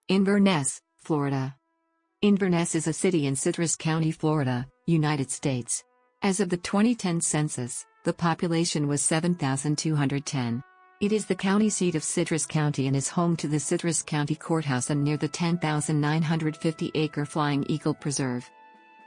Inverness, Florida. Inverness is a city in Citrus County, Florida, United States. As of the 2010 census, the population was 7,210. It is the county seat of Citrus County and is home to the Citrus County Courthouse and near the 10,950-acre Flying Eagle Preserve.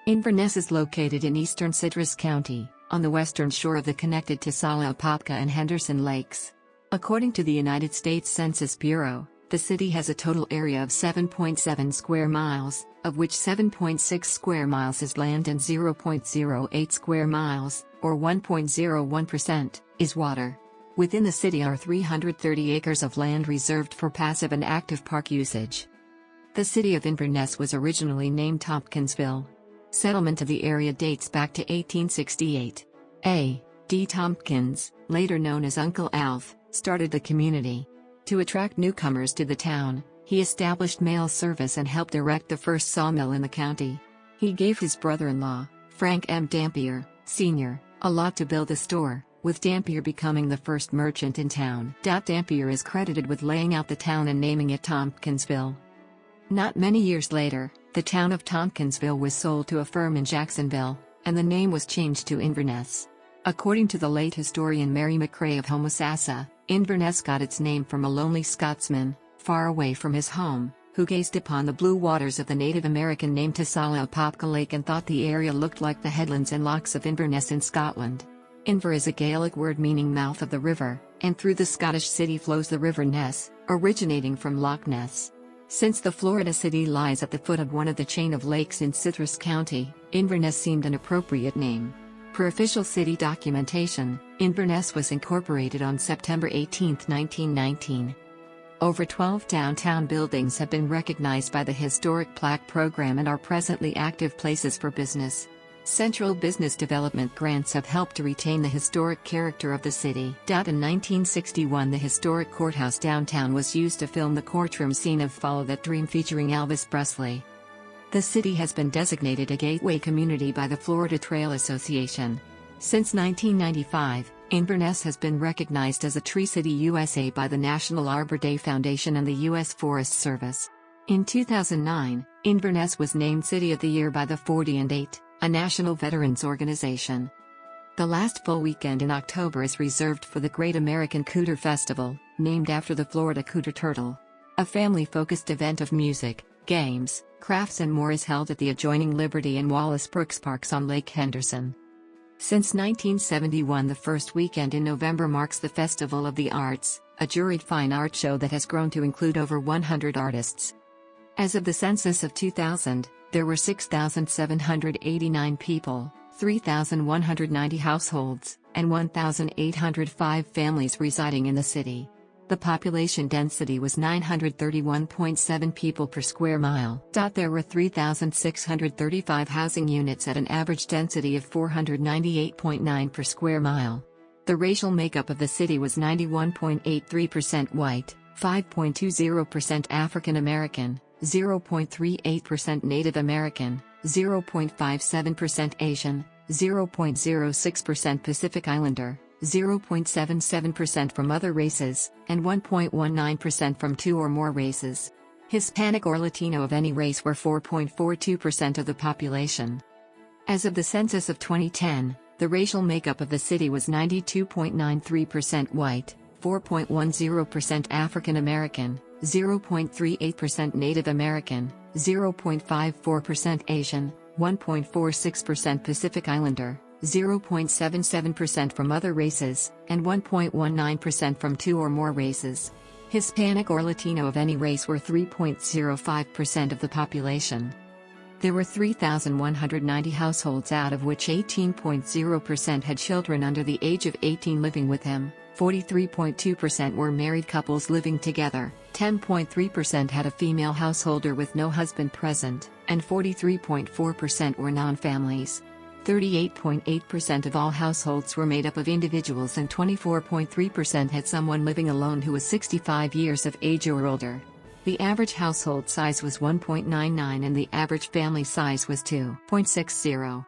Inverness is located in eastern Citrus County, on the western shore of the connected to Apopka and Henderson Lakes. According to the United States Census Bureau, the city has a total area of 7.7 square miles, of which 7.6 square miles is land and 0.08 square miles, or 1.01%, is water. Within the city are 330 acres of land reserved for passive and active park usage. The city of Inverness was originally named Tompkinsville. Settlement of the area dates back to 1868. A. D. Tompkins, later known as Uncle Alf, started the community. To attract newcomers to the town, he established mail service and helped erect the first sawmill in the county. He gave his brother-in-law, Frank M. Dampier, Sr., a lot to build a store, with Dampier becoming the first merchant in town. Dampier is credited with laying out the town and naming it Tompkinsville. Not many years later, the town of Tompkinsville was sold to a firm in Jacksonville, and the name was changed to Inverness. According to the late historian Mary McRae of Homosassa, Inverness got its name from a lonely Scotsman, far away from his home, who gazed upon the blue waters of the Native American named Apopka Lake and thought the area looked like the headlands and lochs of Inverness in Scotland. Inver is a Gaelic word meaning mouth of the river, and through the Scottish city flows the River Ness, originating from Loch Ness. Since the Florida city lies at the foot of one of the chain of lakes in Citrus County, Inverness seemed an appropriate name. Per official city documentation, Inverness was incorporated on September 18, 1919. Over 12 downtown buildings have been recognized by the Historic Plaque Program and are presently active places for business. Central business development grants have helped to retain the historic character of the city. In 1961, the historic courthouse downtown was used to film the courtroom scene of Follow That Dream featuring Elvis Presley. The city has been designated a gateway community by the Florida Trail Association. Since 1995, Inverness has been recognized as a Tree City USA by the National Arbor Day Foundation and the U.S. Forest Service. In 2009, Inverness was named City of the Year by the 40 and 8, a national veterans organization. The last full weekend in October is reserved for the Great American Cooter Festival, named after the Florida cooter turtle. A family-focused event of music, games, crafts and more is held at the adjoining Liberty and Wallace Brooks Parks on Lake Henderson. Since 1971, the first weekend in November marks the Festival of the Arts, a juried fine art show that has grown to include over 100 artists. As of the census of 2000, there were 6,789 people, 3,190 households, and 1,805 families residing in the city. The population density was 931.7 people per square mile. There were 3,635 housing units at an average density of 498.9 per square mile. The racial makeup of the city was 91.83% white, 5.20% African American, 0.38% Native American, 0.57% Asian, 0.06% Pacific Islander, 0.77% from other races, and 1.19% from two or more races. Hispanic or Latino of any race were 4.42% of the population. As of the census of 2010, the racial makeup of the city was 92.93% white, 4.10% African American, 0.38% Native American, 0.54% Asian, 1.46% Pacific Islander, 0.77% from other races, and 1.19% from two or more races. Hispanic or Latino of any race were 3.05% of the population. There were 3,190 households, out of which 18.0% had children under the age of 18 living with them, 43.2% were married couples living together, 10.3% had a female householder with no husband present, and 43.4% were non-families. 38.8% of all households were made up of individuals and 24.3% had someone living alone who was 65 years of age or older. The average household size was 1.99 and the average family size was 2.60.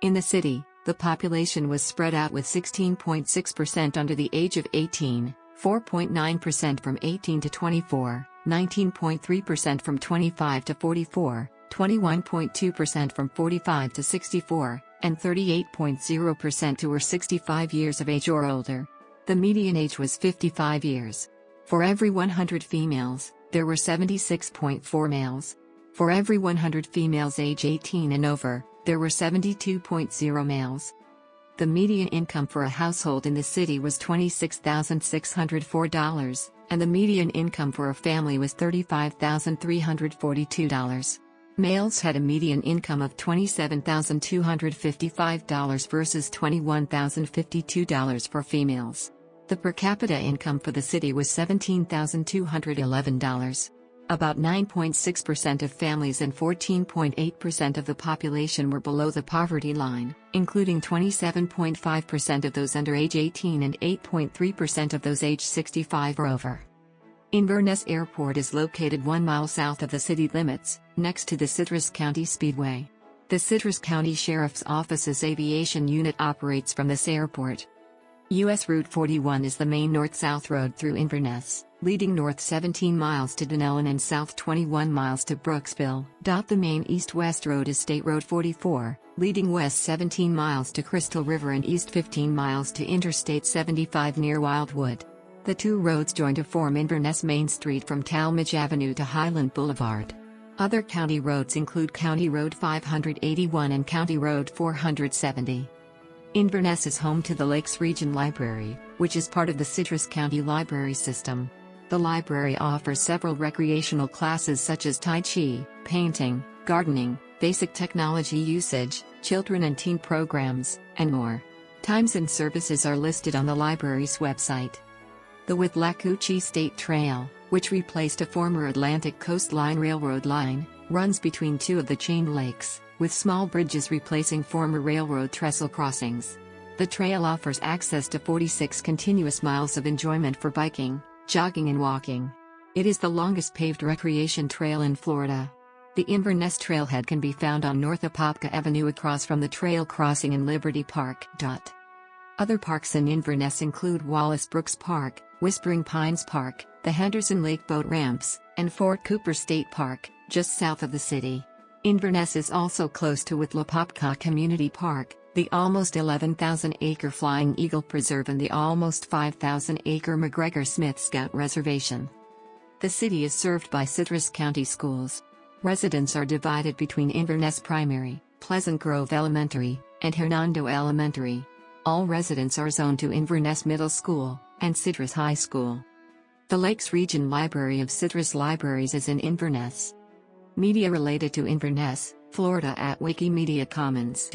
In the city, the population was spread out with 16.6% under the age of 18, 4.9% from 18 to 24, 19.3% from 25 to 44, 21.2% from 45 to 64, and 38.0% who were 65 years of age or older. The median age was 55 years. For every 100 females, there were 76.4 males. For every 100 females age 18 and over, there were 72.0 males. The median income for a household in the city was $26,604, and the median income for a family was $35,342. Males had a median income of $27,255 versus $21,052 for females. The per capita income for the city was $17,211. About 9.6% of families and 14.8% of the population were below the poverty line, including 27.5% of those under age 18 and 8.3% of those age 65 or over. Inverness Airport is located 1 mile south of the city limits, next to the Citrus County Speedway. The Citrus County Sheriff's Office's aviation unit operates from this airport. U.S. Route 41 is the main north-south road through Inverness, leading north 17 miles to Dunellen and south 21 miles to Brooksville. The main east-west road is State Road 44, leading west 17 miles to Crystal River and east 15 miles to Interstate 75 near Wildwood. The two roads join to form Inverness Main Street from Talmadge Avenue to Highland Boulevard. Other county roads include County Road 581 and County Road 470. Inverness is home to the Lakes Region Library, which is part of the Citrus County Library System. The library offers several recreational classes such as Tai Chi, painting, gardening, basic technology usage, children and teen programs, and more. Times and services are listed on the library's website. The Withlacoochee State Trail, which replaced a former Atlantic Coast Line railroad line, runs between two of the chain lakes, with small bridges replacing former railroad trestle crossings. The trail offers access to 46 continuous miles of enjoyment for biking, jogging and walking. It is the longest paved recreation trail in Florida. The Inverness Trailhead can be found on North Apopka Avenue across from the trail crossing in Liberty Park. Other parks in Inverness include Wallace Brooks Park, Whispering Pines Park, the Henderson Lake Boat Ramps, and Fort Cooper State Park, just south of the city. Inverness is also close to Whitlapopka Community Park, the almost 11,000-acre Flying Eagle Preserve and the almost 5,000-acre McGregor Smith Scout Reservation. The city is served by Citrus County Schools. Residents are divided between Inverness Primary, Pleasant Grove Elementary, and Hernando Elementary. All residents are zoned to Inverness Middle School and Citrus High School. The Lakes Region Library of Citrus Libraries is in Inverness. Media related to Inverness, Florida at Wikimedia Commons.